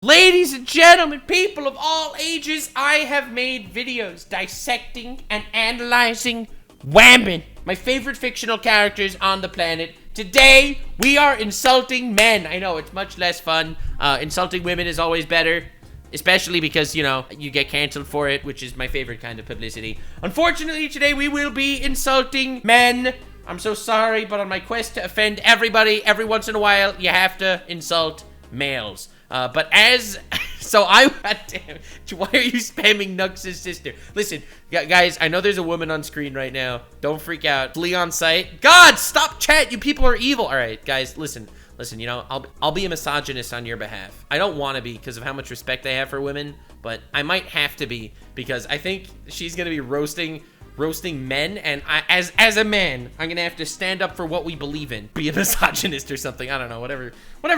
Ladies and gentlemen, people of all ages, I have made videos dissecting and analyzing women, my favorite fictional characters on the planet. Today, we are insulting men. I know, it's much less fun. Insulting women is always better, especially because, you know, you get canceled for it, which is my favorite kind of publicity. Unfortunately, today we will be insulting men. I'm so sorry, but on my quest to offend everybody, every once in a while, you have to insult males. So why are you spamming Nux's sister? Listen, guys, I know there's a woman on screen right now. Don't freak out. Flee on sight. God, stop chat. You people are evil. All right, guys, listen, you know, I'll be a misogynist on your behalf. I don't want to be because of how much respect I have for women, but I might have to be because I think she's going to be roasting men, and as a man, I'm gonna have to stand up for what we believe in. Be a misogynist or something. I don't know, whatever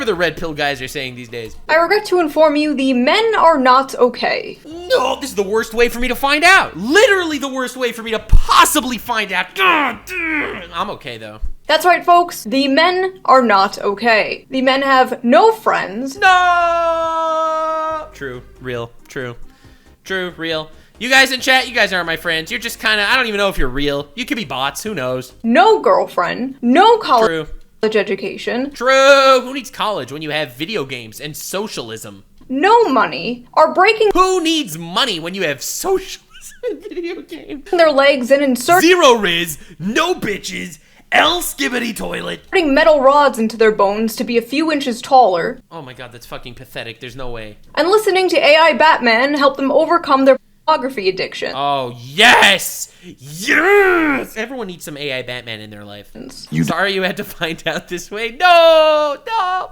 the red pill guys are saying these days. I regret to inform you, the men are not okay. No, this is the worst way for me to find out. Literally the worst way for me to possibly find out. I'm okay though. That's right, folks. The men are not okay. The men have no friends. No! True, real, real. You guys in chat, you guys aren't my friends. You're just kind of, I don't even know if you're real. You could be bots, who knows? No girlfriend, no college education. True. Who needs college when you have video games and socialism? No money, are breaking. Who needs money when you have socialism and video games? Their legs and inserting zero riz, no bitches, L skibbity toilet. Putting metal rods into their bones to be a few inches taller. Oh my god, that's fucking pathetic. There's no way. And listening to AI Batman help them overcome their pornography addiction. Oh, yes! Yes! Everyone needs some AI Batman in their life. Sorry you had to find out this way. No!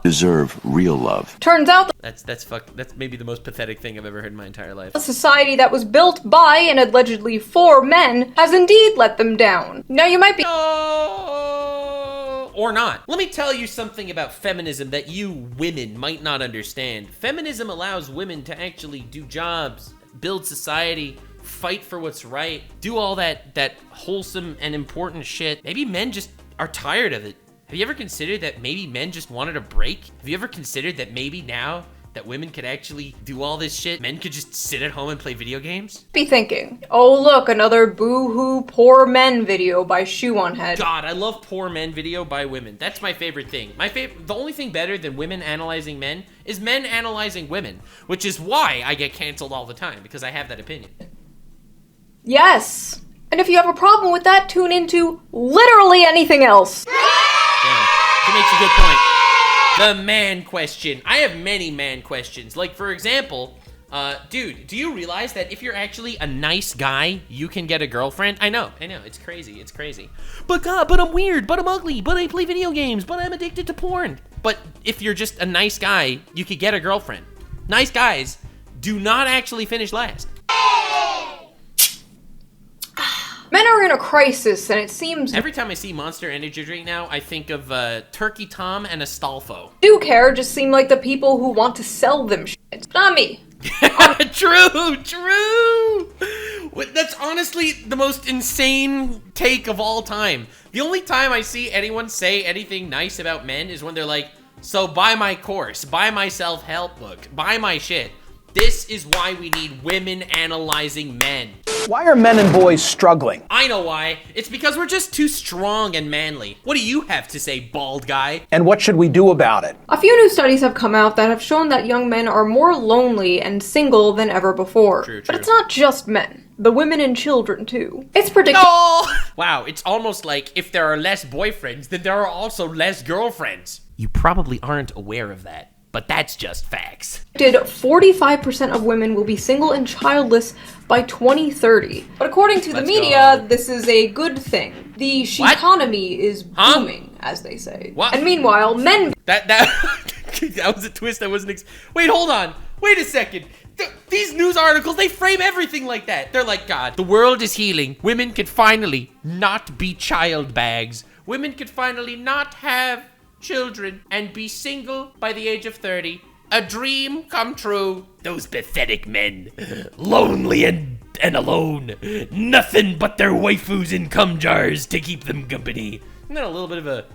Deserve real love. Turns out that's maybe the most pathetic thing I've ever heard in my entire life. A society that was built by and allegedly for men has indeed let them down. Now you might be or not. Let me tell you something about feminism that you women might not understand. Feminism allows women to actually do jobs, build society, fight for what's right, do all that wholesome and important shit. Maybe men just are tired of it. Have you ever considered that maybe men just wanted a break? Have you ever considered that maybe now that women could actually do all this shit, men could just sit at home and play video games? Be thinking, oh look, another boo-hoo poor men video by Shoe on Head. God, I love poor men video by women. That's my favorite thing. The only thing better than women analyzing men is men analyzing women, which is why I get canceled all the time, because I have that opinion. Yes. And if you have a problem with that, tune into literally anything else. Damn, she makes a good point. The man question. I have many man questions. Like, for example, dude, do you realize that if you're actually a nice guy, you can get a girlfriend? I know, it's crazy, But God, but I'm weird, but I'm ugly, but I play video games, but I'm addicted to porn. But if you're just a nice guy, you could get a girlfriend. Nice guys do not actually finish last. Men are in a crisis, and it seems every time I see Monster Energy drink now, I think of Turkey Tom and Astolfo. Do care just seem like the people who want to sell them shit. Not me. True. That's honestly the most insane take of all time. The only time I see anyone say anything nice about men is when they're like, so buy my course, buy my self-help book, buy my shit. This is why we need women analyzing men. Why are men and boys struggling? I know why. It's because we're just too strong and manly. What do you have to say, bald guy? And what should we do about it? A few new studies have come out that have shown that young men are more lonely and single than ever before. True. But it's not just men. The women and children, too. It's predicted. No! Wow, it's almost like if there are less boyfriends, then there are also less girlfriends. You probably aren't aware of that, but that's just facts. 45% of women will be single and childless by 2030. But according to the media, this is a good thing. The she-economy is booming, as they say. What? And meanwhile, men... That was a twist I wasn't Wait, hold on. Wait a second. These news articles, they frame everything like that. They're like, God, the world is healing. Women could finally not be child bags. Women could finally not have children and be single by the age of 30. A dream come true. Those pathetic men, lonely and alone. Nothing but their waifus in cum jars to keep them company. Isn't that a little bit of a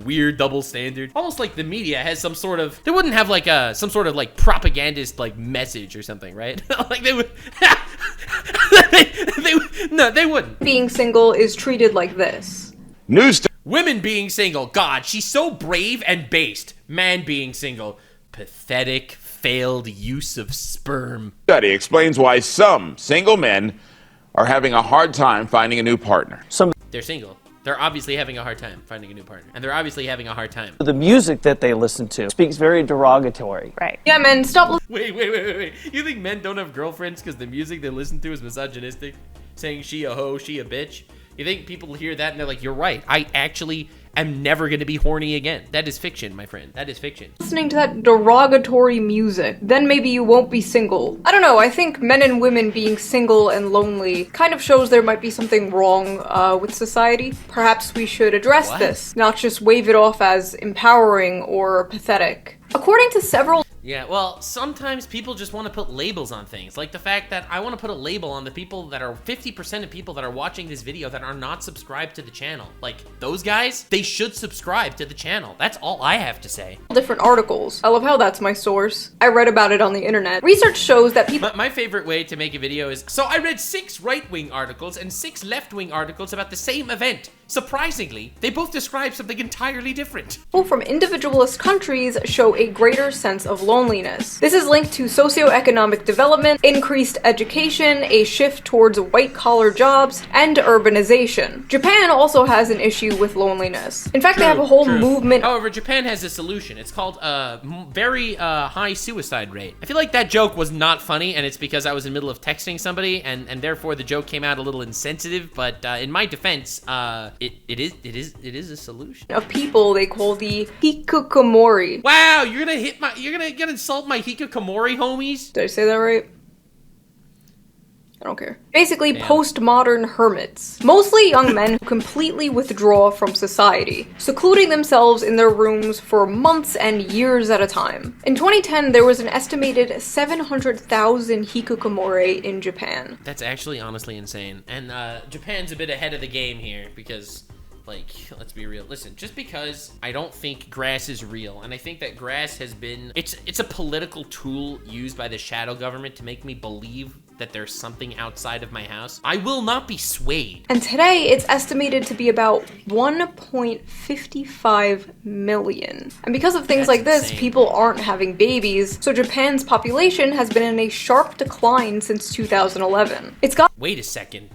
weird double standard. Almost like the media has some sort of, they wouldn't have like some sort of like propagandist like message or something, right? Like they would, no, they wouldn't. Being single is treated like this. Women being single, God, she's so brave and based. Man being single, pathetic, failed use of sperm. Study explains why some single men are having a hard time finding a new partner. They're single. They're obviously having a hard time finding a new partner. And they're obviously having a hard time. The music that they listen to speaks very derogatory. Right. Yeah, men, stop. Wait. You think men don't have girlfriends because the music they listen to is misogynistic? Saying she a hoe, she a bitch? You think people hear that and they're like, you're right. I actually am never going to be horny again. That is fiction, my friend. That is fiction. Listening to that derogatory music, then maybe you won't be single. I don't know, I think men and women being single and lonely kind of shows there might be something wrong with society. Perhaps we should address this, not just wave it off as empowering or pathetic. According to several Yeah, well, sometimes people just want to put labels on things. Like the fact that I want to put a label on the people that are 50% of people that are watching this video that are not subscribed to the channel. Like, those guys, they should subscribe to the channel. That's all I have to say. different articles. I love how that's my source. I read about it on the internet. Research shows that people— My favorite way to make a video is, so I read 6 right-wing articles and 6 left-wing articles about the same event. Surprisingly, they both describe something entirely different. people from individualist countries show a greater sense of loneliness. This is linked to socioeconomic development, increased education, a shift towards white-collar jobs, and urbanization. Japan also has an issue with loneliness. In fact, they have a whole movement— However, Japan has a solution. It's called very high suicide rate. I feel like that joke was not funny, and it's because I was in the middle of texting somebody, and therefore the joke came out a little insensitive. But in my defense, it is a solution. of people they call the hikikomori. Wow, you're gonna insult my hikikomori homies? Did I say that right? I don't care. Basically, postmodern hermits. Mostly young men who completely withdraw from society, secluding themselves in their rooms for months and years at a time. In 2010, there was an estimated 700,000 hikikomori in Japan. That's actually honestly insane. And Japan's a bit ahead of the game here because, like, let's be real. Listen, just because I don't think grass is real, and I think that grass has been— it's a political tool used by the shadow government to make me believe that there's something outside of my house, I will not be swayed. And today, it's estimated to be about 1.55 million. And because of things like this, insane. people aren't having babies, so Japan's population has been in a sharp decline since 2011. It's got— Wait a second.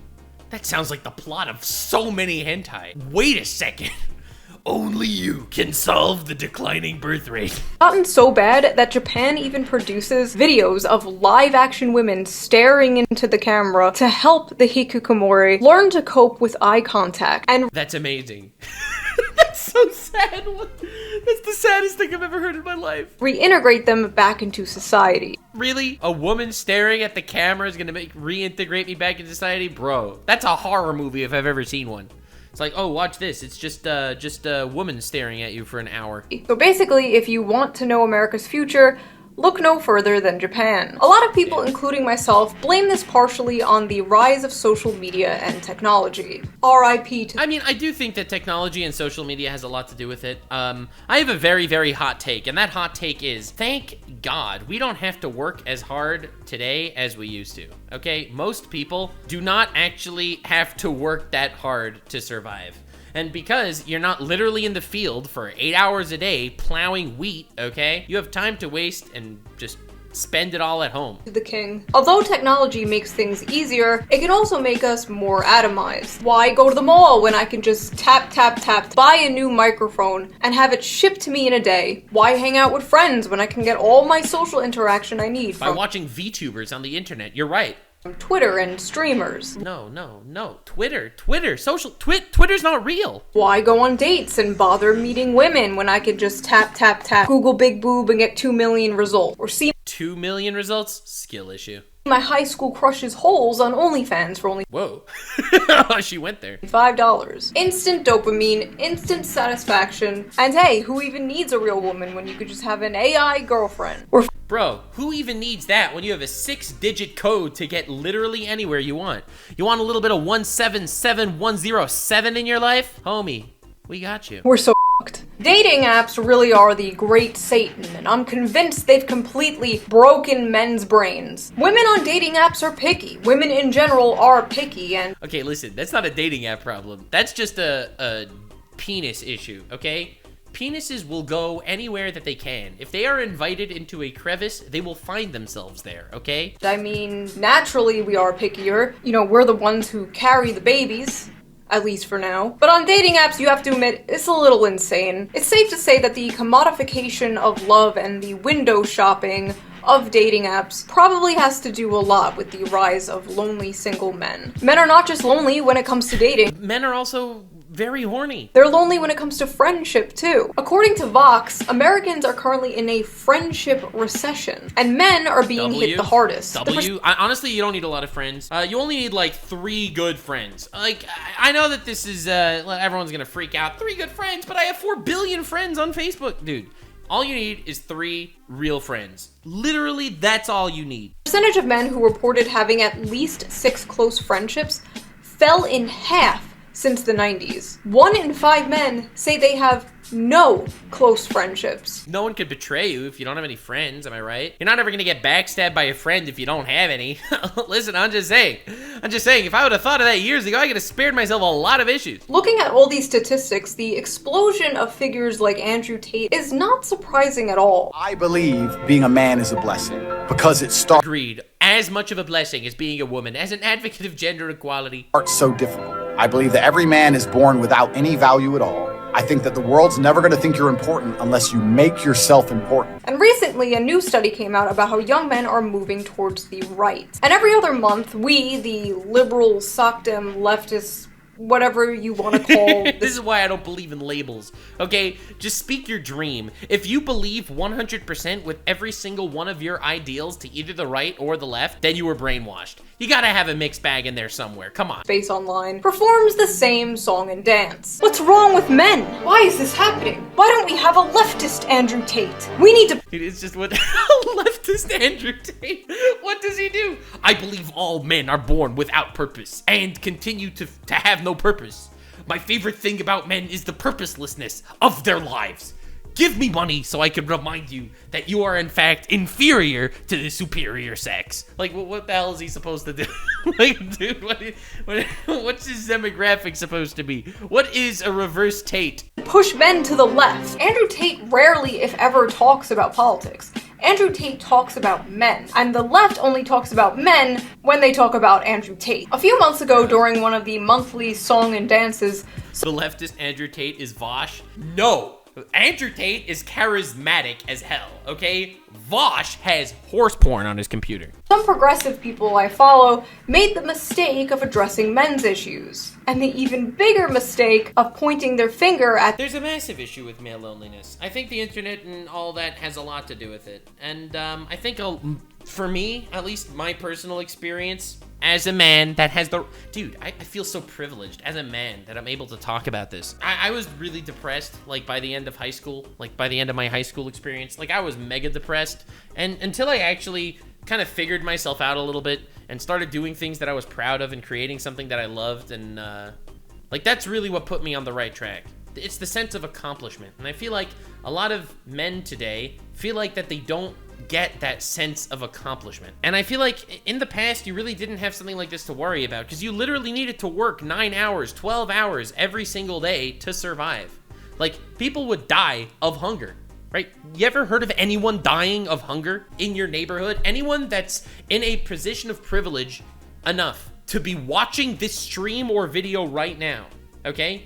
That sounds like the plot of so many hentai. Wait a second. Only you can solve the declining birth rate. gotten so bad that Japan even produces videos of live-action women staring into the camera to help the hikikomori learn to cope with eye contact. And That's amazing. That's so sad. That's the saddest thing I've ever heard in my life. reintegrate them back into society. Really? A woman staring at the camera is gonna reintegrate me back in society? Bro, that's a horror movie if I've ever seen one. It's like, oh, watch this. It's just a woman staring at you for an hour. So basically, if you want to know America's future, look no further than Japan. A lot of people, including myself, blame this partially on the rise of social media and technology. RIP to— I mean, I do think that technology and social media has a lot to do with it. I have a very, very hot take, and that hot take is, thank God we don't have to work as hard today as we used to, okay? Most people do not actually have to work that hard to survive. And because you're not literally in the field for 8 hours a day plowing wheat, okay? You have time to waste and just spend it all at home. the king. Although technology makes things easier, it can also make us more atomized. Why go to the mall when I can just tap, buy a new microphone, and have it shipped to me in a day? Why hang out with friends when I can get all my social interaction I need By from watching VTubers on the internet, you're right. Twitter and streamers? No. Twitter's not real. Why go on dates and bother meeting women when I can just tap, Google big boob and get 2 million results? Or see 2 million results? Skill issue. my high school crush's holes on OnlyFans for only Whoa. She went there. $5. Instant dopamine, instant satisfaction, and hey, who even needs a real woman when you could just have an AI girlfriend? Or Bro, who even needs that when you have a 6-digit code to get literally anywhere you want? You want a little bit of 177107 in your life? Homie, we got you. we're so Dating apps really are the great Satan, and I'm convinced they've completely broken men's brains. Women on dating apps are picky. Women in general are picky, and... Okay, listen, that's not a dating app problem. That's just a penis issue, okay? Penises will go anywhere that they can. If they are invited into a crevice, they will find themselves there, okay? I mean, naturally we are pickier. You know, we're the ones who carry the babies. At least for now. But on dating apps, you have to admit, it's a little insane. It's safe to say that the commodification of love and the window shopping of dating apps probably has to do a lot with the rise of lonely single men. Men are not just lonely when it comes to dating. Men are also very horny. They're lonely when it comes to friendship, too. According to Vox, Americans are currently in a friendship recession, and men are being hit the hardest. Honestly, you don't need a lot of friends. You only need, like, 3 good friends. Like, I know that this is, everyone's gonna freak out. 3 good friends, but I have 4 billion friends on Facebook. Dude, all you need is 3 real friends. Literally, that's all you need. The percentage of men who reported having at least 6 close friendships fell in half since the 90s. 1 in 5 men say they have no close friendships. No one could betray you if you don't have any friends, am I right? You're not ever gonna get backstabbed by a friend if you don't have any. Listen, I'm just saying, if I would have thought of that years ago, I could have spared myself a lot of issues. Looking at all these statistics, the explosion of figures like Andrew Tate is not surprising at all. I believe being a man is a blessing because it starts Agreed. As much of a blessing as being a woman, as an advocate of gender equality. so difficult. I believe that every man is born without any value at all. I think that the world's never going to think you're important unless you make yourself important. And recently, a new study came out about how young men are moving towards the right. And every other month, we, the liberal, sockdem, leftists, whatever you want to call this is why I don't believe in labels, okay? Just speak your dream. If you believe 100% with every single one of your ideals to either the right or the left, then you were brainwashed. You gotta have a mixed bag in there somewhere, come on. Space Online performs the same song and dance. What's wrong with men? Why is this happening? Why don't we have a leftist Andrew Tate? We need to— Dude, it's just what leftist Andrew Tate, what does he do? I believe all men are born without purpose and continue to have no purpose. My favorite thing about men is the purposelessness of their lives. Give me money so I can remind you that you are in fact inferior to the superior sex. Like, what the hell is he supposed to do? Like, dude, what's his demographic supposed to be? What is a reverse Tate? Push men to the left. Andrew Tate rarely, if ever, talks about politics. Andrew Tate talks about men, and the left only talks about men when they talk about Andrew Tate. A few months ago, during one of the monthly song and dances, the leftist Andrew Tate is Vosh? No! Andrew Tate is charismatic as hell, okay? Vosh has horse porn on his computer. Some progressive people I follow made the mistake of addressing men's issues, and the even bigger mistake of pointing their finger at— There's a massive issue with male loneliness. I think the internet and all that has a lot to do with it. And I think for me, at least my personal experience, as a man that has the— Dude, I feel so privileged as a man that I'm able to talk about this. I was really depressed, like, by the end of high school. Like, by the end of my high school experience. Like, I was mega depressed. And until I actually kind of figured myself out a little bit and started doing things that I was proud of and creating something that I loved, and, like, that's really what put me on the right track. It's the sense of accomplishment. And I feel like a lot of men today feel like that they don't get that sense of accomplishment. And I feel like in the past, you really didn't have something like this to worry about because you literally needed to work 9 hours, 12 hours every single day to survive. Like, people would die of hunger, right? You ever heard of anyone dying of hunger in your neighborhood? Anyone that's in a position of privilege enough to be watching this stream or video right now, okay?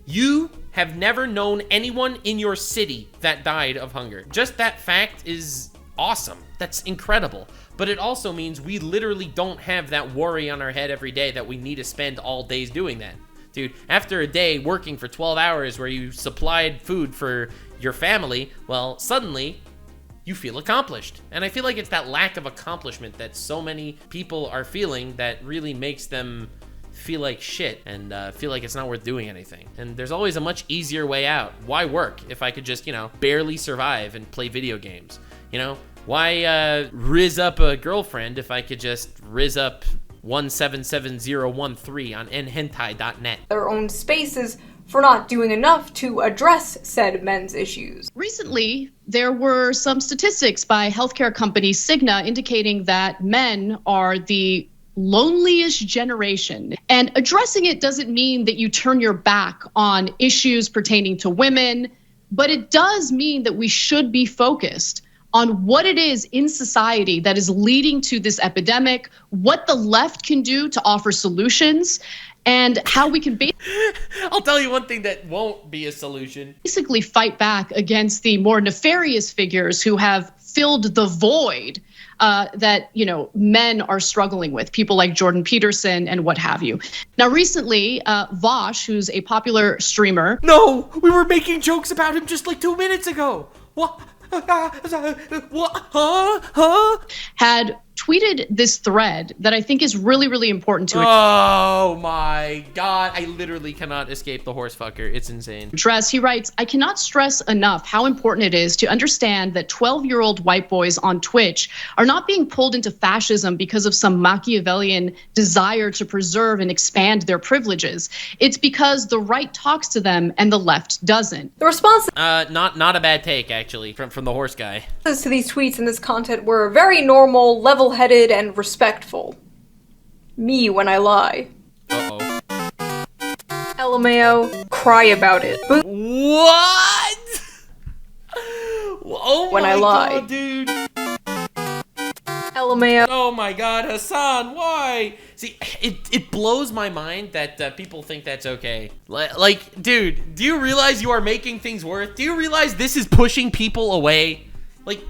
You have never known anyone in your city that died of hunger. Just that fact is awesome. That's incredible. But it also means we literally don't have that worry on our head every day that we need to spend all days doing that. Dude, after a day working for 12 hours where you supplied food for your family, well, suddenly you feel accomplished. And I feel like it's that lack of accomplishment that so many people are feeling that really makes them feel like shit and feel like it's not worth doing anything. And there's always a much easier way out. Why work if I could just, you know, barely survive and play video games? You know, why riz up a girlfriend if I could just riz up 177013 on nhentai.net? Their own spaces for not doing enough to address said men's issues. Recently, there were some statistics by healthcare company Cigna indicating that men are the loneliest generation. And addressing it doesn't mean that you turn your back on issues pertaining to women, but it does mean that we should be focused on what it is in society that is leading to this epidemic, what the left can do to offer solutions, and how we can I'll tell you one thing that won't be a solution. Basically fight back against the more nefarious figures who have filled the void that, you know, men are struggling with, people like Jordan Peterson and what have you. Now, recently, Vosh, who's a popular streamer. No, we were making jokes about him just like 2 minutes ago. What? What? Had tweeted this thread that I think is really, really important to Oh my God, I literally cannot escape the horse fucker. It's insane. address. He writes, I cannot stress enough how important it is to understand that 12-year-old white boys on Twitch are not being pulled into fascism because of some Machiavellian desire to preserve and expand their privileges. It's because the right talks to them and the left doesn't. The responses Not a bad take, actually, from the horse guy. to these tweets and this content were very normal, level-headed, and respectful. Me when I lie. Uh-oh. LMAO, cry about it. What? Oh When my I lie. God, dude. LMAO. Oh my God, Hassan, why? See, it blows my mind that people think that's okay. Like, dude, do you realize you are making things worse? Do you realize this is pushing people away? Like,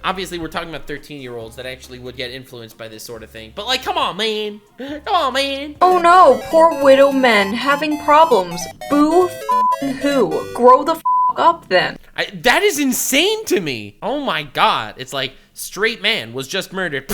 obviously we're talking about 13-year-olds that actually would get influenced by this sort of thing. But like, come on, man. Come on, man. Oh no, poor widow men having problems. Boo f***ing who? Grow the f*** up then. That is insane to me. Oh my God. It's like, straight man was just murdered.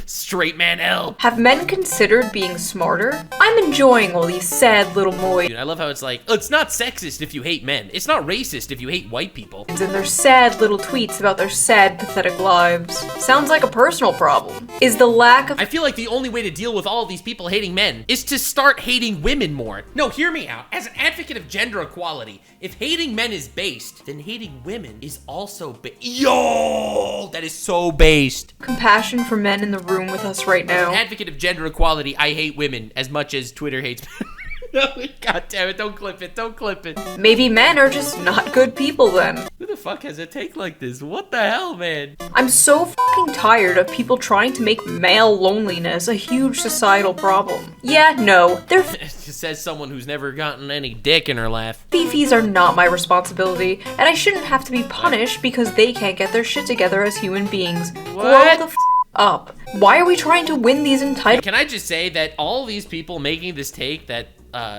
Straight man L. Have men considered being smarter? I'm enjoying all these sad little moids Dude, I love how it's like, it's not sexist if you hate men. It's not racist if you hate white people. and their sad little tweets about their sad, pathetic lives. Sounds like a personal problem. Is the lack of I feel like the only way to deal with all of these people hating men is to start hating women more. No, hear me out. As an advocate of gender equality, if hating men is based, then hating women is also Yo! That is so based. compassion for men in the room with us right now? Advocate of gender equality, I hate women as much as Twitter hates men. No, God damn it, don't clip it, don't clip it. Maybe men are just not good people then. Who the fuck has a take like this? What the hell, man? I'm so fucking tired of people trying to make male loneliness a huge societal problem. Yeah, no, their Says someone who's never gotten any dick in her life. fifis are not my responsibility, and I shouldn't have to be punished because they can't get their shit together as human beings. What? Grow the up. Why are we trying to win these entitlements? Can I just say that all these people making this take that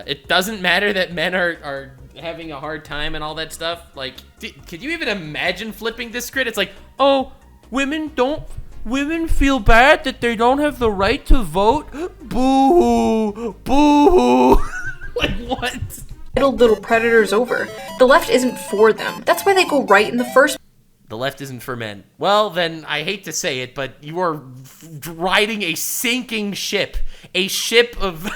it doesn't matter that men are having a hard time and all that stuff, like, could you even imagine flipping this script? It's like, oh, women feel bad that they don't have the right to vote? Boo-hoo, boo-hoo. Like, what? Little predators over. The left isn't for them. That's why they go right in the first. The left isn't for men. Well, then, I hate to say it, but you are riding a sinking ship. A ship of...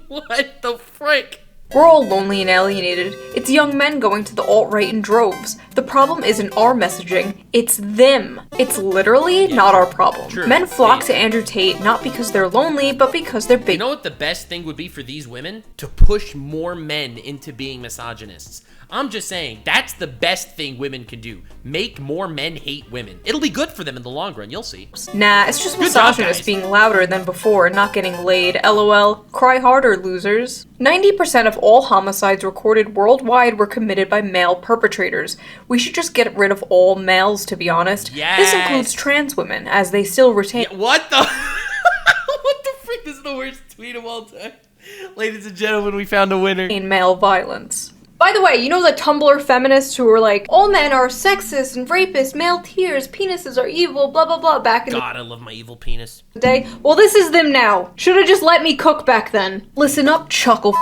What the frick? We're all lonely and alienated. It's young men going to the alt-right in droves. The problem isn't our messaging, it's them. It's literally not our problem. True. Men flock to Andrew Tate not because they're lonely, but because they're big. You know what the best thing would be for these women? To push more men into being misogynists. I'm just saying, that's the best thing women can do. Make more men hate women. It'll be good for them in the long run, you'll see. Nah, it's just Good job, misogynists guys. being louder than before and not getting laid. LOL. Cry harder, losers. 90% of all homicides recorded worldwide were committed by male perpetrators. We should just get rid of all males, to be honest. Yes. This includes trans women, as they still retain What the? What the frick? This is the worst tweet of all time. Ladies and gentlemen, we found a winner. male violence. By the way, you know the Tumblr feminists who were like, all men are sexist and rapists, male tears, penises are evil, blah blah blah back in God, I love my evil penis. the day? Well, this is them now. Should've just let me cook back then. Listen up, chuckle.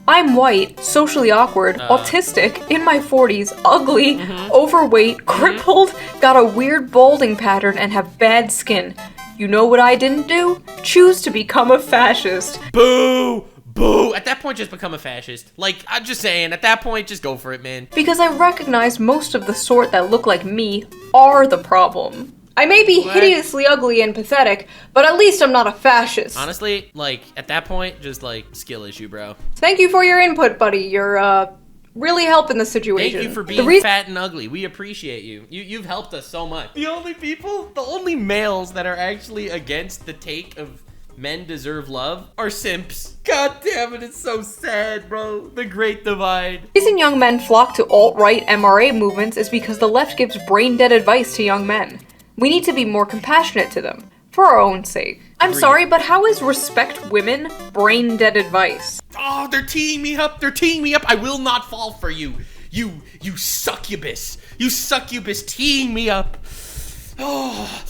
I'm white, socially awkward, autistic, in my 40s, ugly, overweight, crippled, got a weird balding pattern, and have bad skin. You know what I didn't do? Choose to become a fascist. Boo! Boo! At that point, just become a fascist. Like, I'm just saying, at that point, just go for it, man. Because I recognize most of the sort that look like me are the problem. I may be hideously ugly and pathetic, but at least I'm not a fascist. Honestly, like, at that point, just, like, skill issue, bro. Thank you for your input, buddy. You're, really helping the situation. Thank you for being fat and ugly. We appreciate you. You've helped us so much. The only males that are actually against the take of men deserve love are simps. God damn it, it's so sad, bro. The great divide. The reason young men flock to alt-right MRA movements is because the left gives brain-dead advice to young men. We need to be more compassionate to them, for our own sake. I'm sorry, but how is respect women brain-dead advice? Oh, they're teeing me up. They're teeing me up. I will not fall for you. You succubus. You succubus teeing me up. Oh.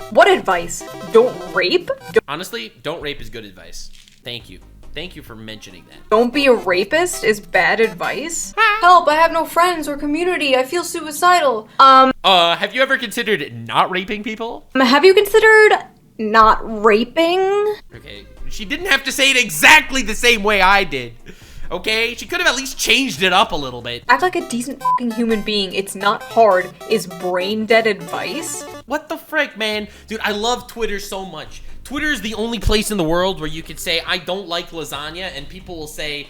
What advice? Don't rape? Honestly, don't rape is good advice. Thank you. Thank you for mentioning that. Don't be a rapist is bad advice? Help, I have no friends or community. I feel suicidal. Have you ever considered not raping people? Have you considered not raping? Okay, she didn't have to say it exactly the same way I did. Okay? She could have at least changed it up a little bit. Act like a decent fucking human being. It's not hard. Is brain dead advice? What the frick, man? Dude, I love Twitter so much. Twitter is the only place in the world where you could say, I don't like lasagna, and people will say,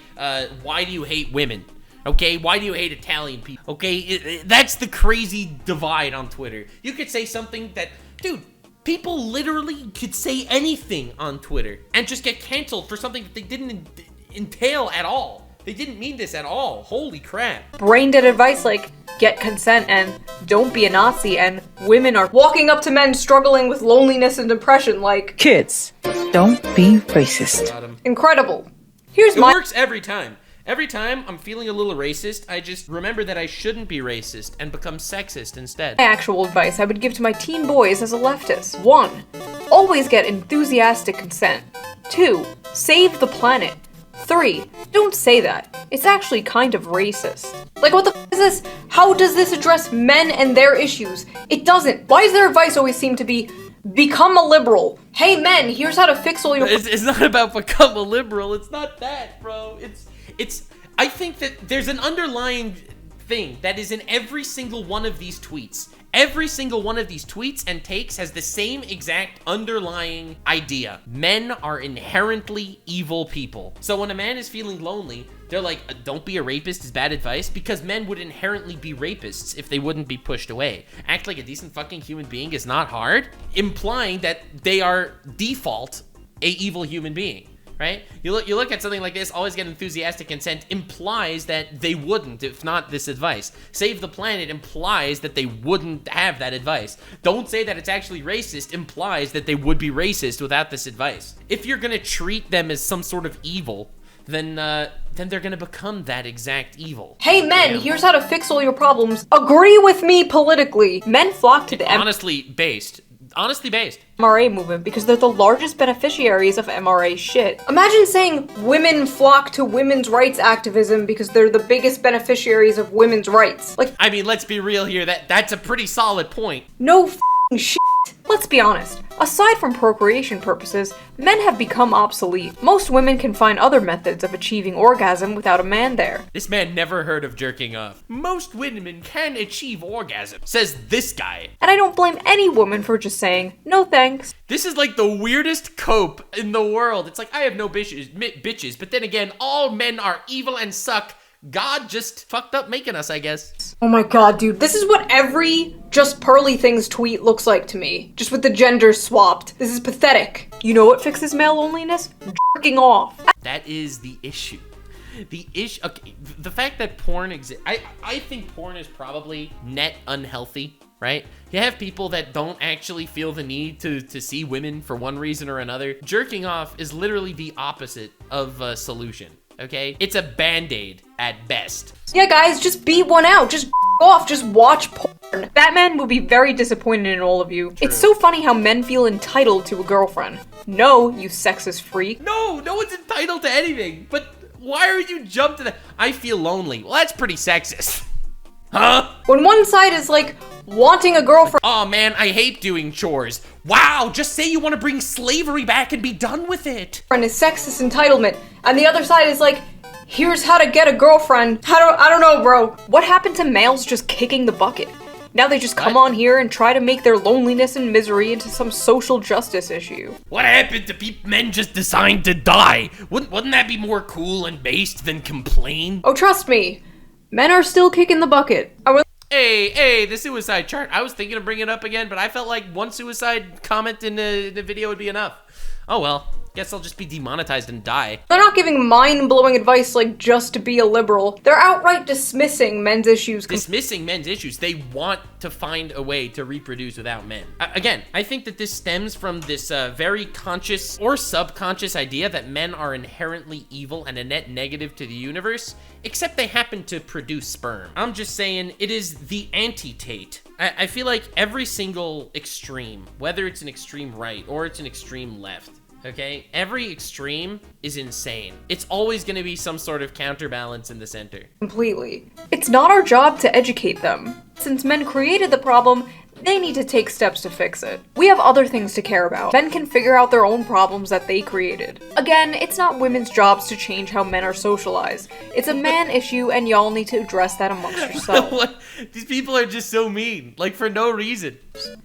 why do you hate women? Okay, why do you hate Italian people? Okay, that's the crazy divide on Twitter. You could say something that, dude, people literally could say anything on Twitter and just get canceled for something that they didn't entail at all. They didn't mean this at all. Holy crap. Brain dead advice like, get consent and don't be a Nazi, and women are walking up to men struggling with loneliness and depression like, kids, don't be racist. Incredible. Here's It my- works every time. Every time I'm feeling a little racist, I just remember that I shouldn't be racist and become sexist instead. My actual advice I would give to my teen boys as a leftist. 1. Always get enthusiastic consent. 2. Save the planet. 3. Don't say that. It's actually kind of racist. Like, what the f is this? How does this address men and their issues? It doesn't. Why does their advice always seem to be, become a liberal? Hey men, here's how to fix all your- It's not about become a liberal. It's not that, bro. I think that there's an underlying thing that is in every single one of these tweets. Every single one of these tweets and takes has the same exact underlying idea. Men are inherently evil people. So when a man is feeling lonely, they're like, don't be a rapist is bad advice, because men would inherently be rapists if they wouldn't be pushed away. Act like a decent fucking human being is not hard, implying that they are default a evil human being. Right? You look at something like this, always get enthusiastic consent, implies that they wouldn't, if not this advice. Save the planet implies that they wouldn't have that advice. Don't say that it's actually racist implies that they would be racist without this advice. If you're gonna treat them as some sort of evil, then they're gonna become that exact evil. Hey men, here's how to fix all your problems. Agree with me politically. Men flock to the Honestly based. MRA movement because they're the largest beneficiaries of MRA shit. Imagine saying women flock to women's rights activism because they're the biggest beneficiaries of women's rights. Like, I mean, let's be real here. That's a pretty solid point. No f***ing shit. Let's be honest. Aside from procreation purposes, men have become obsolete. Most women can find other methods of achieving orgasm without a man there. This man never heard of jerking off. Most women can achieve orgasm, says this guy. And I don't blame any woman for just saying, no thanks. This is like the weirdest cope in the world. It's like, I have no bitches, but then again, all men are evil and suck. God just fucked up making us, I guess. Oh my god, dude. This is what every Just Pearly Things tweet looks like to me. Just with the genders swapped. This is pathetic. You know what fixes male loneliness? Jerking off. That is the issue. Okay, the fact that porn exists, I think porn is probably net unhealthy, right? You have people that don't actually feel the need to see women for one reason or another. Jerking off is literally the opposite of a solution. Okay? It's a band-aid at best. Yeah, guys, just beat one out. Just off. Just watch porn. Batman will be very disappointed in all of you. True. It's so funny how men feel entitled to a girlfriend. No, you sexist freak. No one's entitled to anything. But why are you jumped to that? I feel lonely. Well, that's pretty sexist. Huh? When one side is like, wanting a girlfriend Oh man, I hate doing chores. Wow, just say you want to bring slavery back and be done with it. is sexist entitlement, and the other side is like, here's how to get a girlfriend. I don't know, bro. What happened to males just kicking the bucket? Now they just come on here and try to make their loneliness and misery into some social justice issue. What happened to men just decide to die? Wouldn't that be more cool and based than complain? Oh, trust me, men are still kicking the bucket. Hey, the suicide chart. I was thinking of bringing it up again, but I felt like one suicide comment in the video would be enough. Oh well, guess I'll just be demonetized and die. They're not giving mind-blowing advice like just to be a liberal. They're outright dismissing men's issues. Dismissing men's issues. They want to find a way to reproduce without men. Again, I think that this stems from this very conscious or subconscious idea that men are inherently evil and a net negative to the universe, except they happen to produce sperm. I'm just saying it is the antitate. I feel like every single extreme, whether it's an extreme right or it's an extreme left, okay? Every extreme is insane. It's always gonna be some sort of counterbalance in the center. Completely. It's not our job to educate them. Since men created the problem, they need to take steps to fix it. We have other things to care about. Men can figure out their own problems that they created. Again, it's not women's jobs to change how men are socialized. It's a man issue, and y'all need to address that amongst yourselves. These people are just so mean, like for no reason.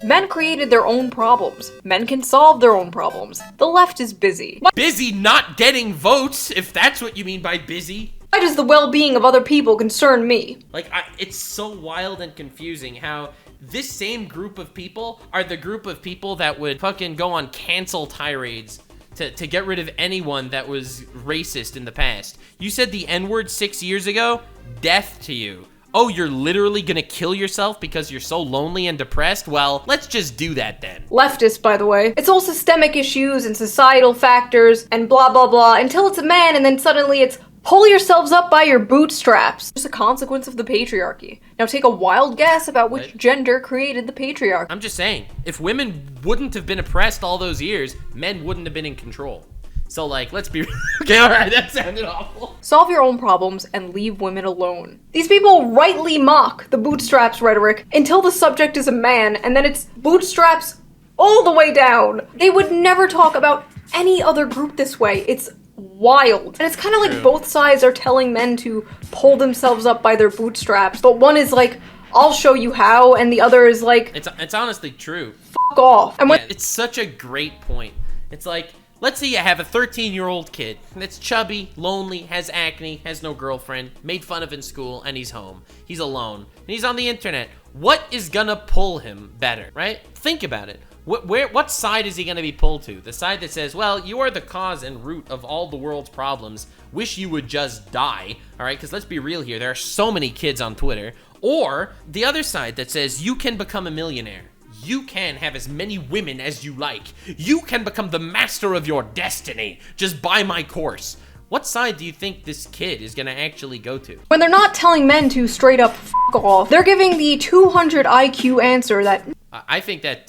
Men created their own problems. Men can solve their own problems. The left is busy. Busy not getting votes, if that's what you mean by busy. Why does the well-being of other people concern me? Like, it's so wild and confusing how this same group of people are the group of people that would fucking go on cancel tirades to get rid of anyone that was racist in the past. You said the N-word 6 years ago? Death to you. Oh, you're literally gonna kill yourself because you're so lonely and depressed? Well, let's just do that then. Leftist, by the way. It's all systemic issues and societal factors and blah blah blah until it's a man and then suddenly it's pull yourselves up by your bootstraps. Just a consequence of the patriarchy. Now take a wild guess about which gender created the patriarchy. I'm just saying, if women wouldn't have been oppressed all those years, men wouldn't have been in control. So like, let's be okay, alright, that sounded awful. Solve your own problems and leave women alone. These people rightly mock the bootstraps rhetoric until the subject is a man, and then it's bootstraps all the way down. They would never talk about any other group this way. It's wild. And it's kind of like both sides are telling men to pull themselves up by their bootstraps, but one is like, I'll show you how, and the other is like, it's honestly true. Fuck off. And when it's such a great point. It's like, let's say you have a 13-year-old kid that's chubby, lonely, has acne, has no girlfriend, made fun of in school, and he's home. He's alone, and he's on the internet. What is gonna pull him better, right? Think about it. What side is he gonna be pulled to? The side that says, well, you are the cause and root of all the world's problems. Wish you would just die, all right? Because let's be real here. There are so many kids on Twitter. Or the other side that says, you can become a millionaire. You can have as many women as you like. You can become the master of your destiny. Just buy my course. What side do you think this kid is gonna actually go to? When they're not telling men to straight up f off, they're giving the 200 IQ answer that... I think that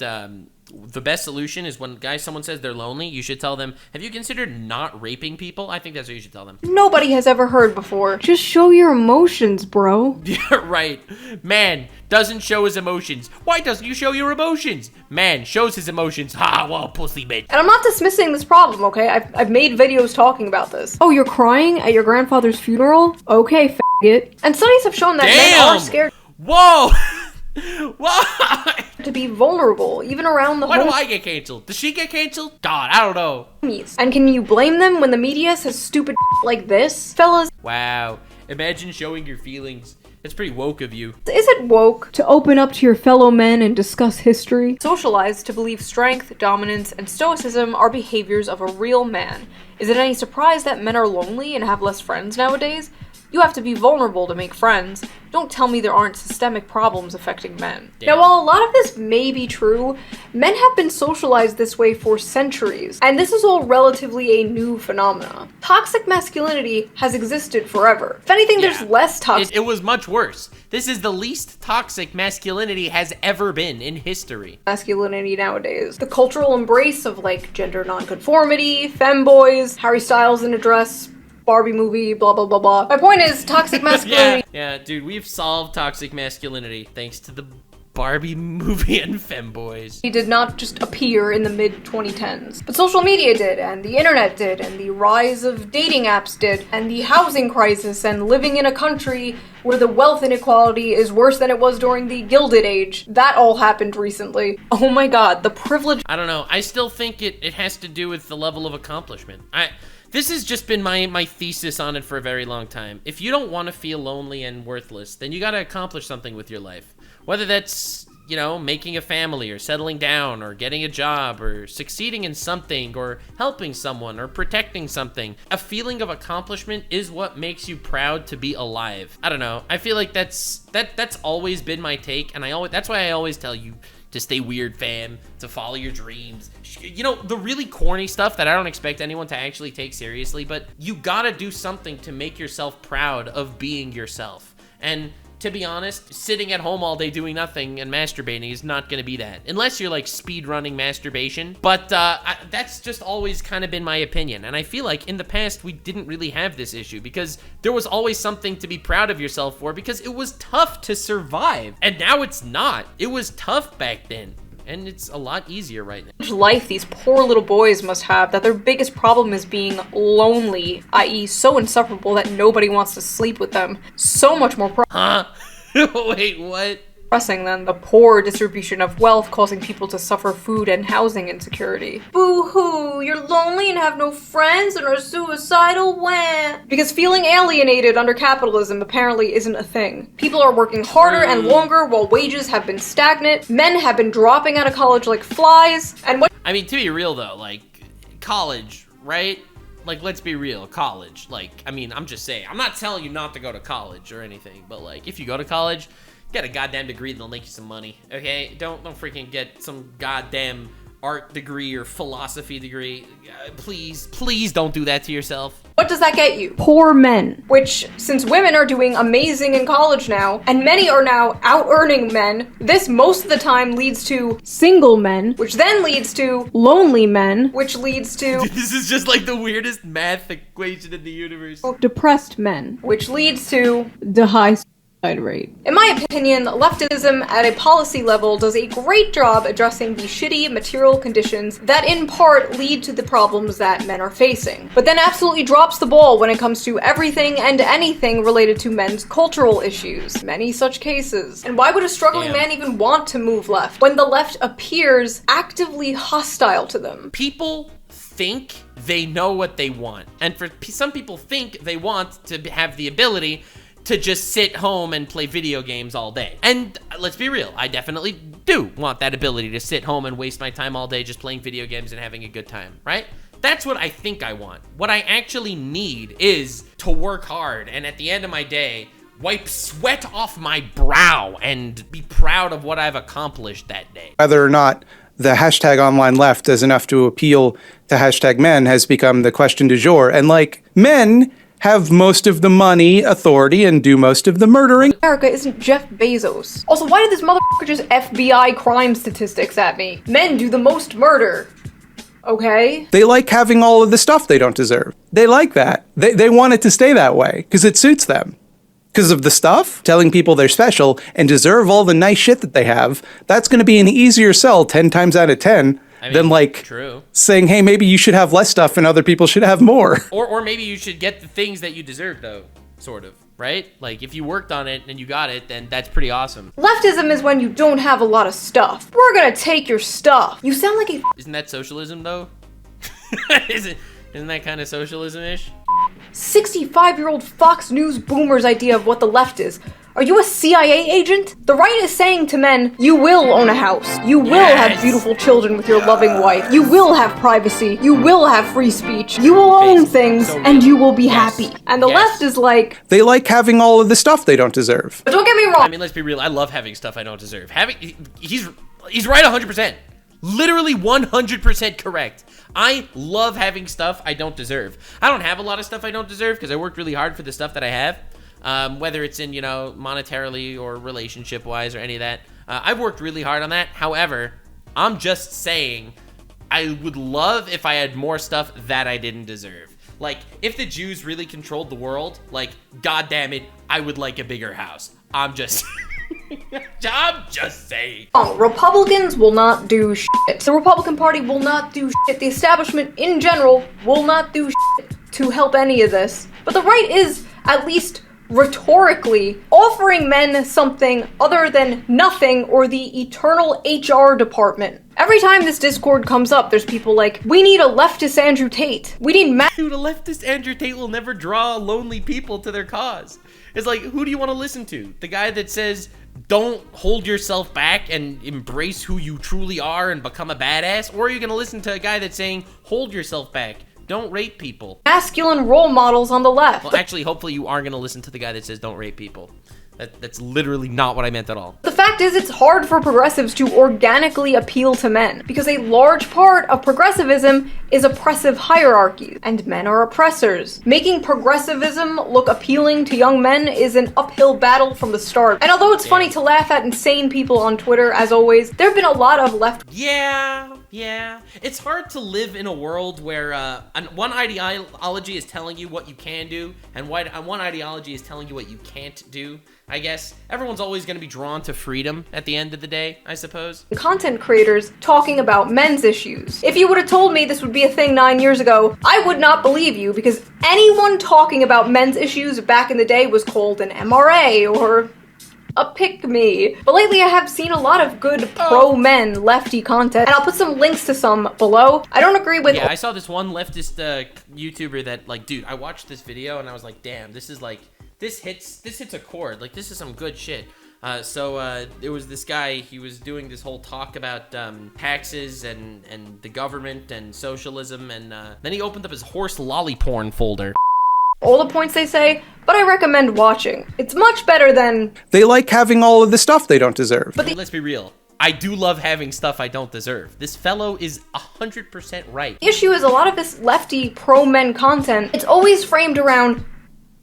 the best solution is when someone says they're lonely, you should tell them, have you considered not raping people? I think that's what you should tell them. nobody has ever heard before. Just show your emotions, bro. Yeah, right. Man doesn't show his emotions. Why doesn't you show your emotions? Man shows his emotions. Ha, well, pussy bitch. And I'm not dismissing this problem, okay? I've made videos talking about this. Oh, you're crying at your grandfather's funeral? Okay, faggot. And studies have shown that men are scared. Whoa! Why? To be vulnerable, even around the Why do I get canceled? Does she get canceled? God, I don't know. And can you blame them when the media says stupid like this? Fellas. Wow. Imagine showing your feelings. It's pretty woke of you. Is it woke to open up to your fellow men and discuss history? Socialized to believe strength, dominance, and stoicism are behaviors of a real man. Is it any surprise that men are lonely and have less friends nowadays? You have to be vulnerable to make friends. Don't tell me there aren't systemic problems affecting men. Damn. Now, while a lot of this may be true, men have been socialized this way for centuries, and this is all relatively a new phenomena. Toxic masculinity has existed forever. If anything, there's less toxic. It was much worse. This is the least toxic masculinity has ever been in history. Masculinity nowadays. The cultural embrace of like gender nonconformity, femboys, Harry Styles in a dress, Barbie movie, blah blah blah blah. My point is toxic masculinity. Yeah, dude, we've solved toxic masculinity thanks to the Barbie movie and femboys. He did not just appear in the mid-2010s. But social media did, and the internet did, and the rise of dating apps did, and the housing crisis, and living in a country where the wealth inequality is worse than it was during the Gilded Age. That all happened recently. Oh my god, the privilege. I don't know. I still think it has to do with the level of accomplishment. This has just been my thesis on it for a very long time. If you don't want to feel lonely and worthless, then you gotta accomplish something with your life. Whether that's, you know, making a family, or settling down, or getting a job, or succeeding in something, or helping someone, or protecting something. A feeling of accomplishment is what makes you proud to be alive. I don't know. I feel like that's always been my take, and that's why I always tell you to stay weird, fam, to follow your dreams. You know, the really corny stuff that I don't expect anyone to actually take seriously, but you gotta do something to make yourself proud of being yourself. And to be honest, sitting at home all day doing nothing and masturbating is not gonna be that. Unless you're like speedrunning masturbation. But that's just always kind of been my opinion. And I feel like in the past, we didn't really have this issue because there was always something to be proud of yourself for because it was tough to survive. And now it's not. It was tough back then. And it's a lot easier right now. Life these poor little boys must have, that their biggest problem is being lonely, i.e. so insufferable that nobody wants to sleep with them. So much more Huh? Wait, what? Pressing than the poor distribution of wealth causing people to suffer food and housing insecurity. Boo-hoo, you're lonely and have no friends and are suicidal, wah. Because feeling alienated under capitalism apparently isn't a thing. People are working harder and longer while wages have been stagnant, men have been dropping out of college like flies, and what— I mean, to be real though, like, college, right? Like, let's be real, college. Like, I mean, I'm just saying, I'm not telling you not to go to college or anything, but like, if you go to college, get a goddamn degree that'll make you some money, okay? Don't freaking get some goddamn art degree or philosophy degree. Please don't do that to yourself. What does that get you? Poor men. Which, since women are doing amazing in college now, and many are now out-earning men, this most of the time leads to single men, which then leads to lonely men, which leads to— This is just like the weirdest math equation in the universe. depressed men, which leads to the high rate. In my opinion, leftism at a policy level does a great job addressing the shitty material conditions that in part lead to the problems that men are facing, but then absolutely drops the ball when it comes to everything and anything related to men's cultural issues. Many such cases. And why would a struggling man even want to move left when the left appears actively hostile to them? People think they know what they want, and for some people think they want to have the ability to just sit home and play video games all day. And let's be real, I definitely do want that ability to sit home and waste my time all day just playing video games and having a good time, right? That's what I think I want. What I actually need is to work hard and at the end of my day, wipe sweat off my brow and be proud of what I've accomplished that day. Whether or not the hashtag online left does enough to appeal to hashtag men has become the question du jour. And like, men have most of the money, authority, and do most of the murdering. America isn't Jeff Bezos. Also, why did this motherfucker just FBI crime statistics at me? Men do the most murder. Okay? They like having all of the stuff they don't deserve. They like that. They want it to stay that way, because it suits them. Because of the stuff, telling people they're special and deserve all the nice shit that they have, that's going to be an easier sell 10 times out of 10 than like saying, hey, maybe you should have less stuff and other people should have more. Or maybe you should get the things that you deserve though, sort of, right? Like if you worked on it and you got it, then that's pretty awesome. Leftism is when you don't have a lot of stuff. We're gonna take your stuff. You sound like a— Isn't that socialism though? Isn't that kind of socialism-ish? 65-year-old Fox News boomer's idea of what the left is. Are you a CIA agent? The right is saying to men, you will own a house. You will have beautiful children with your loving wife. You will have privacy. You will have free speech. You will own things, and you will be happy. And the left is like— They like having all of the stuff they don't deserve. But don't get me wrong. I mean, let's be real. I love having stuff I don't deserve. He's right 100%. Literally 100% correct. I love having stuff I don't deserve. I don't have a lot of stuff I don't deserve because I worked really hard for the stuff that I have. Whether it's in, you know, monetarily or relationship-wise or any of that. I've worked really hard on that. However, I'm just saying I would love if I had more stuff that I didn't deserve. Like, if the Jews really controlled the world, like, God damn it, I would like a bigger house. I'm just... I'm just saying. Republicans will not do shit. The Republican Party will not do shit. The establishment in general will not do shit to help any of this. But the right is, at least rhetorically, offering men something other than nothing or the eternal HR department. Every time this Discord comes up, there's people like, we need a leftist Andrew Tate. We need Dude, a leftist Andrew Tate will never draw lonely people to their cause. It's like, who do you want to listen to? The guy that says, don't hold yourself back and embrace who you truly are and become a badass? Or are you going to listen to a guy that's saying, hold yourself back, don't rape people? masculine role models on the left. Well, actually, hopefully you are going to listen to the guy that says, don't rape people. That's literally not what I meant at all. The fact is, it's hard for progressives to organically appeal to men, because a large part of progressivism is oppressive hierarchies, and men are oppressors. Making progressivism look appealing to young men is an uphill battle from the start. And although it's funny to laugh at insane people on Twitter, as always, there have been a lot of left- Yeah. It's hard to live in a world where one ideology is telling you what you can do, and one ideology is telling you what you can't do. I guess everyone's always going to be drawn to freedom at the end of the day, I suppose. content creators talking about men's issues. If you would have told me this would be a thing 9 years ago, I would not believe you, because anyone talking about men's issues back in the day was called an MRA or a pick-me. But lately I have seen a lot of good pro-men lefty content, and I'll put some links to some below. I don't agree with- Yeah, I saw this one leftist YouTuber that, like, dude, I watched this video and I was like, damn, this is like, this hits a chord. Like, this is some good shit. There was this guy, he was doing this whole talk about taxes and the government and socialism, and then he opened up his horse lolly porn folder. all the points they say, but I recommend watching. It's much better than- They like having all of the stuff they don't deserve. But let's be real. I do love having stuff I don't deserve. This fellow is 100% right. The issue is a lot of this lefty pro-men content, it's always framed around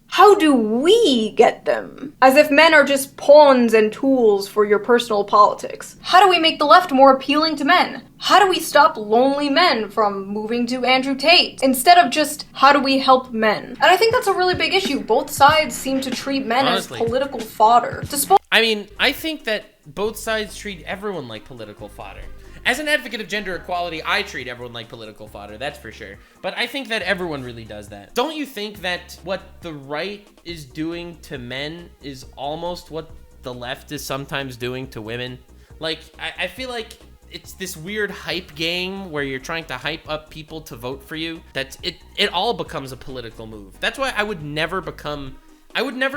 how do we get them? As if men are just pawns and tools for your personal politics. How do we make the left more appealing to men? How do we stop lonely men from moving to Andrew Tate? Instead of just, how do we help men? And I think that's a really big issue. Both sides seem to treat men Honestly. as political fodder. I mean, I think that both sides treat everyone like political fodder. As an advocate of gender equality, I treat everyone like political fodder, that's for sure. But I think that everyone really does that. Don't you think that what the right is doing to men is almost what the left is sometimes doing to women? Like, I feel like it's this weird hype game where you're trying to hype up people to vote for you. It all becomes a political move. That's why I would never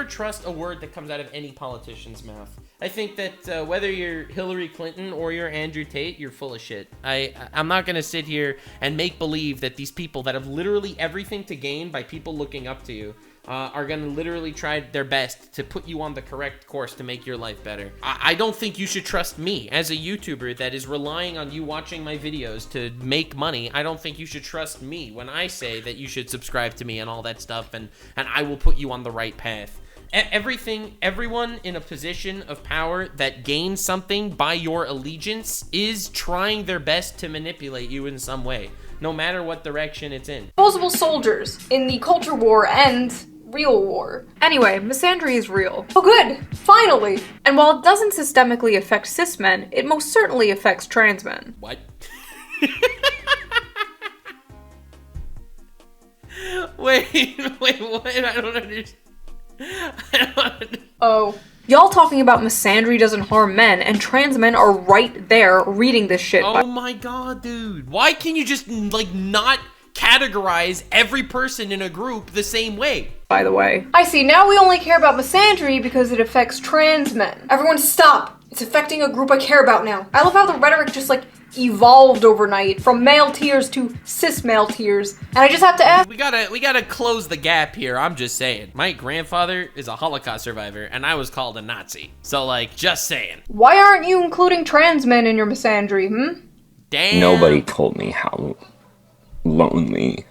trust a word that comes out of any politician's mouth. I think that whether you're Hillary Clinton or you're Andrew Tate, you're full of shit. I'm not gonna sit here and make believe that these people that have literally everything to gain by people looking up to you are gonna literally try their best to put you on the correct course to make your life better. I don't think you should trust me as a YouTuber that is relying on you watching my videos to make money. I don't think you should trust me when I say that you should subscribe to me and all that stuff, and I will put you on the right path. Everyone in a position of power that gains something by your allegiance is trying their best to manipulate you in some way, no matter what direction it's in. Disposable soldiers in the culture war and real war. Anyway, misandry is real. Oh good, finally! And while it doesn't systemically affect cis men, it most certainly affects trans men. What? Wait, what? I don't understand. Oh. Y'all talking about misandry doesn't harm men, and trans men are right there reading this shit. Oh my god, dude. Why can't you just, like, not categorize every person in a group the same way? By the way. I see, now we only care about misandry because it affects trans men. Everyone stop! It's affecting a group I care about now. I love how the rhetoric just, like, evolved overnight from male tears to cis male tears, and I just have to ask— We gotta close the gap here, I'm just saying. My grandfather is a Holocaust survivor, and I was called a Nazi. So, like, just saying. Why aren't you including trans men in your misandry, Damn. Nobody told me how lonely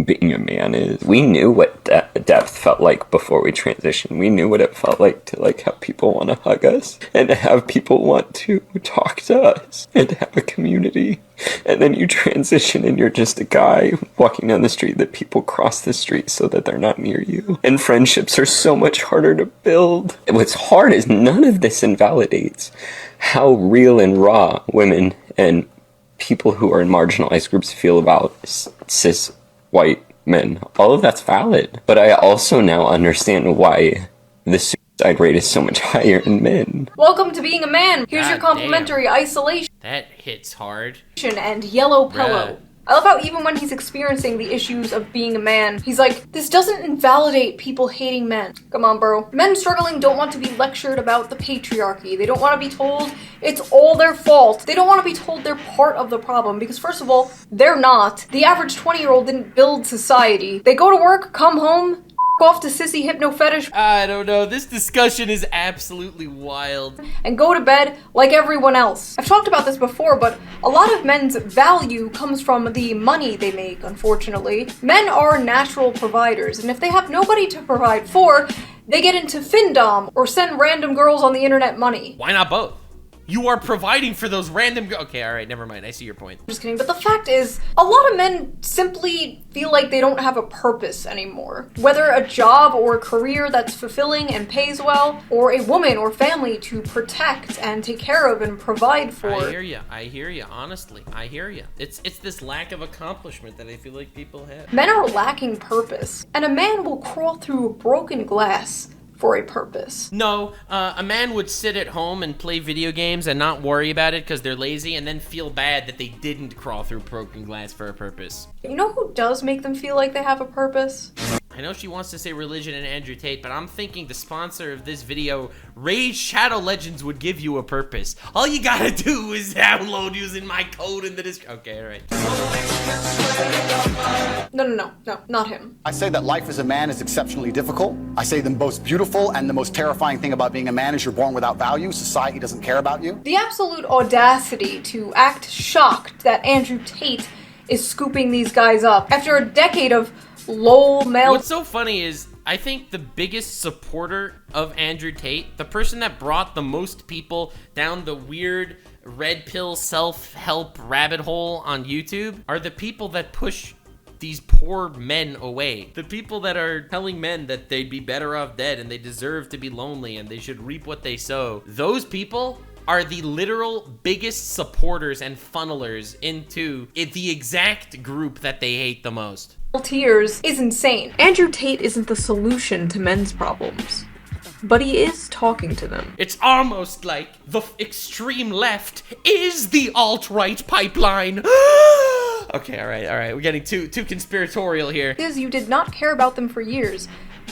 being a man is. We knew what depth felt like before we transitioned. We knew what it felt like to, like, have people want to hug us and to have people want to talk to us and to have a community. And then you transition and you're just a guy walking down the street that people cross the street so that they're not near you. And friendships are so much harder to build. What's hard is none of this invalidates how real and raw women and people who are in marginalized groups feel about cis white men. All of that's valid. But I also now understand why the suicide rate is so much higher in men. Welcome to being a man. Here's your complimentary isolation. That hits hard. And yellow pillow. I love how even when he's experiencing the issues of being a man, he's like, this doesn't invalidate people hating men. Come on, bro. Men struggling don't want to be lectured about the patriarchy. They don't want to be told it's all their fault. They don't want to be told they're part of the problem because first of all, they're not. The average 20-year-old didn't build society. They go to work, come home, off to sissy hypno fetish. I don't know. This discussion is absolutely wild. And go to bed like everyone else. I've talked about this before, but a lot of men's value comes from the money they make, unfortunately. Men are natural providers, and if they have nobody to provide for, they get into findom or send random girls on the internet money. Why not both? You are providing for those random okay, alright, never mind. I see your point. Just kidding, but the fact is, a lot of men simply feel like they don't have a purpose anymore. Whether a job or a career that's fulfilling and pays well, or a woman or family to protect and take care of and provide for. I hear you, honestly. I hear you. It's this lack of accomplishment that I feel like people have. Men are lacking purpose, and a man will crawl through broken glass for a purpose. No, a man would sit at home and play video games and not worry about it because they're lazy and then feel bad that they didn't crawl through broken glass for a purpose. You know who does make them feel like they have a purpose? I know she wants to say religion and Andrew Tate, but I'm thinking the sponsor of this video, Raid Shadow Legends, would give you a purpose. All you gotta do is download using my code in the description. Okay, alright. No, not him. I say that life as a man is exceptionally difficult. I say the most beautiful and the most terrifying thing about being a man is you're born without value. Society doesn't care about you. The absolute audacity to act shocked that Andrew Tate is scooping these guys up after a decade of lol male. What's so funny is I think the biggest supporter of Andrew Tate, the person that brought the most people down the weird red pill self-help rabbit hole on YouTube, are the people that push these poor men away. The people that are telling men that they'd be better off dead and they deserve to be lonely and they should reap what they sow. Those people are the literal biggest supporters and funnelers into the exact group that they hate the most. Tears is insane. Andrew Tate isn't the solution to men's problems, but he is talking to them. It's almost like the extreme left is the alt-right pipeline. Okay, all right. We're getting too conspiratorial here. Because you did not care about them for years,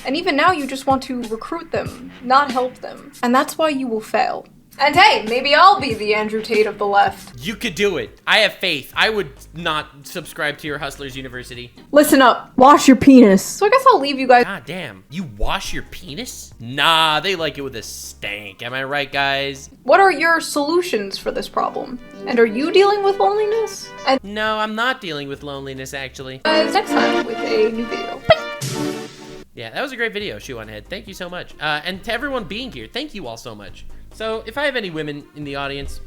and even now you just want to recruit them, not help them. And that's why you will fail. And hey, maybe I'll be the Andrew Tate of the left. You could do it. I have faith. I would not subscribe to your Hustlers University. Listen up. Wash your penis. So I guess I'll leave you guys. God damn. You wash your penis? Nah, they like it with a stank. Am I right, guys? What are your solutions for this problem? And are you dealing with loneliness? And no, I'm not dealing with loneliness, actually. Next time with a new video. Yeah, that was a great video, Shoe on Head. Thank you so much. And to everyone being here, thank you all so much. So, if I have any women in the audience,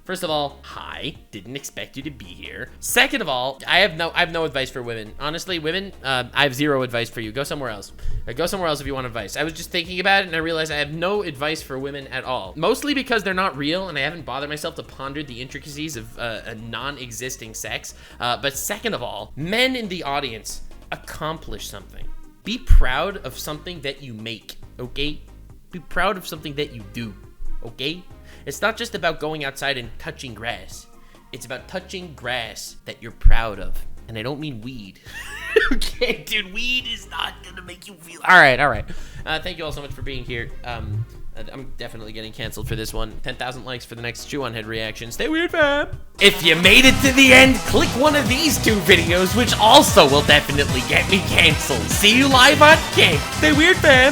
first of all, hi, didn't expect you to be here. Second of all, I have no advice for women. Honestly, women, I have zero advice for you. Go somewhere else. Go somewhere else if you want advice. I was just thinking about it and I realized I have no advice for women at all. Mostly because they're not real and I haven't bothered myself to ponder the intricacies of a non-existing sex. But second of all, men in the audience, accomplish something. Be proud of something that you make, okay? Be proud of something that you do, okay? It's not just about going outside and touching grass. It's about touching grass that you're proud of. And I don't mean weed. Okay, dude, weed is not gonna make you feel... All right. Thank you all so much for being here. I'm definitely getting canceled for this one. 10,000 likes for the next Chew on Head reaction. Stay weird, fam. If you made it to the end, click one of these two videos, which also will definitely get me canceled. See you live on King. Stay weird, fam.